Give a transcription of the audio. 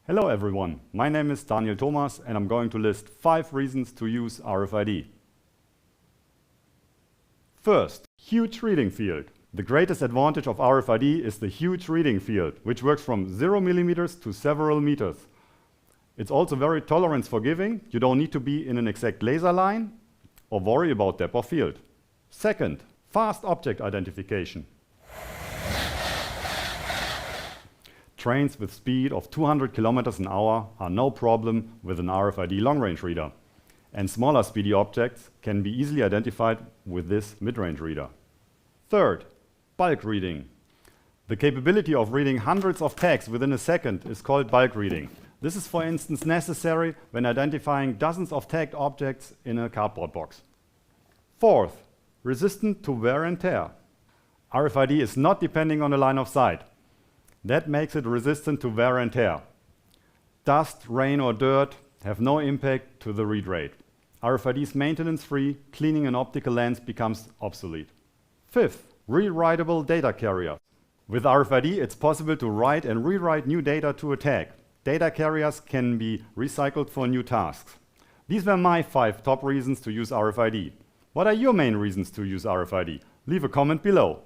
Hello everyone, my name is Daniel Thomas and I'm going to list 5 reasons to use RFID. First, huge reading field. The greatest advantage of RFID is the huge reading field, which works from 0 millimeters to several meters. It's also very tolerance forgiving. You don't need to be in an exact laser line or worry about depth of field. Second, fast object identification. Trains with speed of 200 kilometers an hour are no problem with an RFID long-range reader. And smaller speedy objects can be easily identified with this mid-range reader. Third, bulk reading. The capability of reading hundreds of tags within a second is called bulk reading. This is, for instance, necessary when identifying dozens of tagged objects in a cardboard box. Fourth, resistant to wear and tear. RFID is not depending on a line of sight. That makes it resistant to wear and tear. Dust, rain or dirt have no impact to the read rate. RFID is maintenance-free, cleaning an optical lens becomes obsolete. Fifth, rewritable data carrier. With RFID, it's possible to write and rewrite new data to a tag. Data carriers can be recycled for new tasks. These were my 5 top reasons to use RFID. What are your main reasons to use RFID? Leave a comment below.